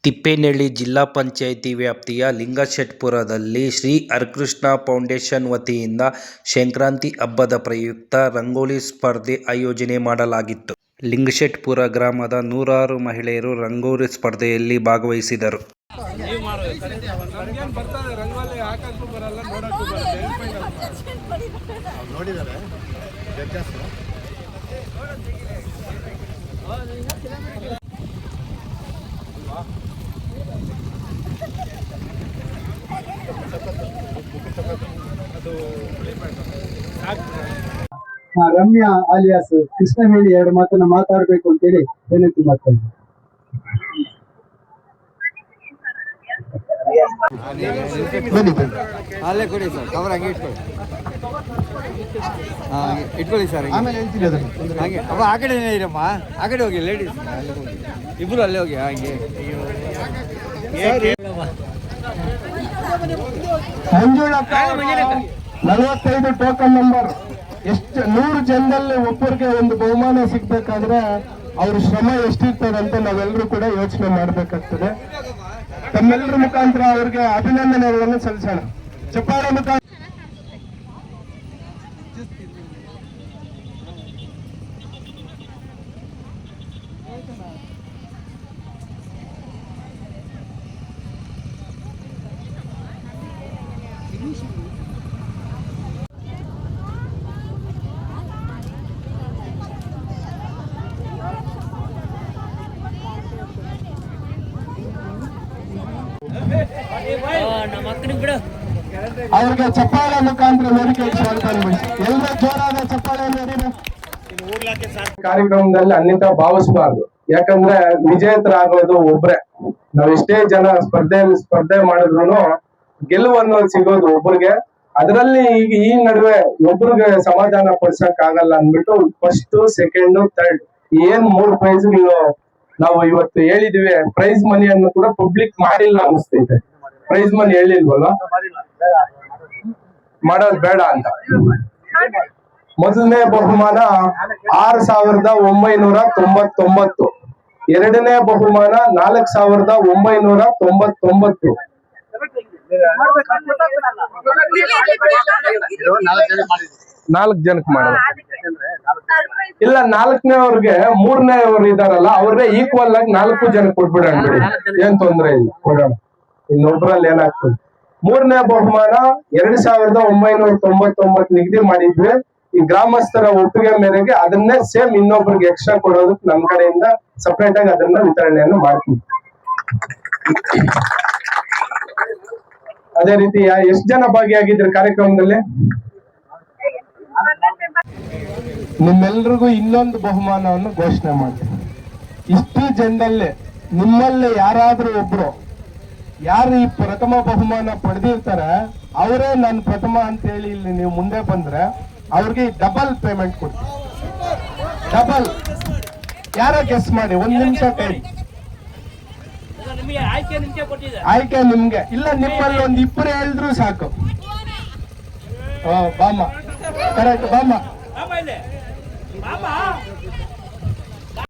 ತಿಪ್ಪೇನಹಳ್ಳಿ ಜಿಲ್ಲಾ ಪಂಚಾಯಿತಿ ವ್ಯಾಪ್ತಿಯ ಲಿಂಗಶೆಟ್ಪುರದಲ್ಲಿ ಶ್ರೀ ಹರಿಕೃಷ್ಣ ಫೌಂಡೇಶನ್ ವತಿಯಿಂದ ಸಂಕ್ರಾಂತಿ ಹಬ್ಬದ ಪ್ರಯುಕ್ತ ರಂಗೋಲಿ ಸ್ಪರ್ಧೆ ಆಯೋಜನೆ ಮಾಡಲಾಗಿತ್ತು. ಲಿಂಗಶೆಟ್ಪುರ ಗ್ರಾಮದ ನೂರಾರು ಮಹಿಳೆಯರು ರಂಗೋಲಿ ಸ್ಪರ್ಧೆಯಲ್ಲಿ ಭಾಗವಹಿಸಿದರು. ರಮ್ಯಾ ಅಲಿಯಾಸ್ ಕೃಷ್ಣ ಹೇಳಿ ಎರಡು ಮಾತನ್ನ ಮಾತಾಡಬೇಕು ಅಂತೇಳಿ ವಿನಂತಿ ಮಾಡ್ತೇನೆ. ಅಲ್ಲೇ ಕೊಡಿ ಸರ್, ಕವರ್ ಹಂಗೆ ಇಟ್ಕೊಳ್ಳಿ. ಇಟ್ಕೊಳ್ಳಿ ಸರ್, ಆಮೇಲೆ ಹೇಳ್ತೀರಿ ಅದನ್ನು. ಹಾಗೆ ಅವ ಆ ಕಡೆನೇ ಇರಮ್ಮ, ಆ ಕಡೆ ಹೋಗಿ ಲೇಡೀಸ್ ಇಬ್ಬರು ಅಲ್ಲೇ ಹೋಗಿ. ಹಾಗೆ ಮಂಜುಳಕ್ಕ 45 ಟೋಕನ್ ನಂಬರ್. ಎಷ್ಟು 100 ಜನದಲ್ಲಿ ಒಬ್ಬರಿಗೆ ಒಂದು ಬಹುಮಾನ ಸಿಗ್ಬೇಕಾದ್ರೆ ಅವ್ರ ಶ್ರಮ ಎಷ್ಟಿರ್ತದಂತ ನಾವೆಲ್ಲರೂ ಕೂಡ ಯೋಚನೆ ಮಾಡ್ಬೇಕಾಗ್ತದೆ. ತಮ್ಮೆಲ್ಲರ ಮುಖಾಂತರ ಅವ್ರಿಗೆ ಅಭಿನಂದನೆಗಳನ್ನು ಸಲ್ಲಿಸೋಣ. ಚಪ್ಪಾಳೆ ಮುಖಾಂತರ ಅವ್ರಿಗೆ ಚಪ್ಪಾಳೆ ಮುಖಾಂತರ ವೇದಿಕೆ ಸ್ವಾಗತ. ಎಲ್ಲರ ಜೋರಾದ ಚಪ್ಪಾಳೆ ಕಾರ್ಯಕ್ರಮದಲ್ಲಿ ಅನ್ಯತಾ ಭಾವಿಸಬಾರ್ದು. ಯಾಕಂದ್ರೆ ವಿಜೇತರ ಆಗೋದು ಒಬ್ರೆ. ನಾವ್ ಎಷ್ಟೇ ಜನ ಸ್ಪರ್ಧೆ ಮಾಡಿದ್ರು ಗೆಲುವು ಅನ್ನೋದು ಸಿಗೋದು ಒಬ್ರಿಗೆ. ಅದರಲ್ಲಿ ಈಗ ಈ ನಡುವೆ ಒಬ್ರಿಗೆ ಸಮಾಧಾನ ಪಡಿಸಕ್ ಆಗಲ್ಲ ಅಂದ್ಬಿಟ್ಟು ಫಸ್ಟ್, ಸೆಕೆಂಡ್, ಥರ್ಡ್ ಏನ್ 3 ಪ್ರೈಸ್ ನಾವು ಇವತ್ತು ಹೇಳಿದ್ವಿ. ಪ್ರೈಸ್ ಮನಿಯನ್ನು ಕೂಡ ಪಬ್ಲಿಕ್ ಮಾಡಿಲ್ಲ ಅನಿಸ್ತೈತೆ. ಪ್ರೈಸ್ ಮನಿ ಹೇಳಿಲ್ವಲ್ಲ, ಮಾಡೋದು ಬೇಡ ಅಂತ. ಮೊದಲನೇ ಬಹುಮಾನ 6,999, ಎರಡನೇ ಬಹುಮಾನ 4,999. 4 ಜನಕ್ಕೆ ಮಾಡೋದು ಇಲ್ಲ. 4ನೇವ್ರಿಗೆ 3ನೇವ್ರು ಇದಾರಲ್ಲ ಅವ್ರಿಗೆ ಈಕ್ವಲ್ ಆಗಿ 4 ಜನಕ್ಕೆ ಕೊಟ್ಬಿಡೋಣ ಬಿಡಿ, ಏನ್ ತೊಂದ್ರೆ ಇಲ್ಲ, ಕೊಡೋಣ. ಇನ್ನೊಬ್ರಲ್ಲಿ ಏನಾಗ್ತದೆ. 3ನೇ ಬಹುಮಾನ 2,999 ನಿಗದಿ ಮಾಡಿದ್ವಿ. ಈ ಗ್ರಾಮಸ್ಥರ ಒಪ್ಪಿಗೆ ಮೇರೆಗೆ ಅದನ್ನೇ ಸೇಮ್ ಇನ್ನೊಬ್ರಿಗೆ ಎಕ್ಸ್ಟ್ರಾ ಕೊಡೋದಕ್ಕೆ ನಮ್ಮ ಕಡೆಯಿಂದ ಸಪರೇಟ್ ಆಗಿ ಅದನ್ನ ವಿತರಣೆಯನ್ನು ಮಾಡ್ತೀವಿ. ಅದೇ ರೀತಿ ಎಷ್ಟು ಜನ ಭಾಗಿಯಾಗಿದ್ರು ಕಾರ್ಯಕ್ರಮದಲ್ಲಿ? ನಿಮ್ಮೆಲ್ರಿಗೂ ಇನ್ನೊಂದು ಬಹುಮಾನವನ್ನು ಘೋಷಣೆ ಮಾಡ್ತೀನಿ. ಇಷ್ಟು ಜನದಲ್ಲೇ ನಿಮ್ಮಲ್ಲೇ ಯಾರಾದ್ರೂ ಒಬ್ರು ಯಾರು ಈ ಪ್ರಥಮ ಬಹುಮಾನ ಪಡೆದಿರ್ತಾರೆ ಅವರೇ ನನ್ನ ಪ್ರಥಮ ಅಂತ ಹೇಳಿ ಇಲ್ಲಿ ನೀವು ಮುಂದೆ ಬಂದ್ರೆ ಅವ್ರಿಗೆ ಡಬಲ್ ಪೇಮೆಂಟ್ ಕೊಡ್ತೀವಿ. ಡಬಲ್. ಯಾರ ಗೆಸ್ ಮಾಡಿ, 1 ನಿಮಿಷ ಟೈಮ್. ಆಯ್ಕೆ ನಿಮ್ಗೆ ಇಲ್ಲ. ನಿಮ್ಮಲ್ಲಿ ಒಂದು 2 ಹೇಳಿದ್ರು ಸಾಕು. ಬಾಮ ಕರೆಕ್ಟ್. ಬಾಮ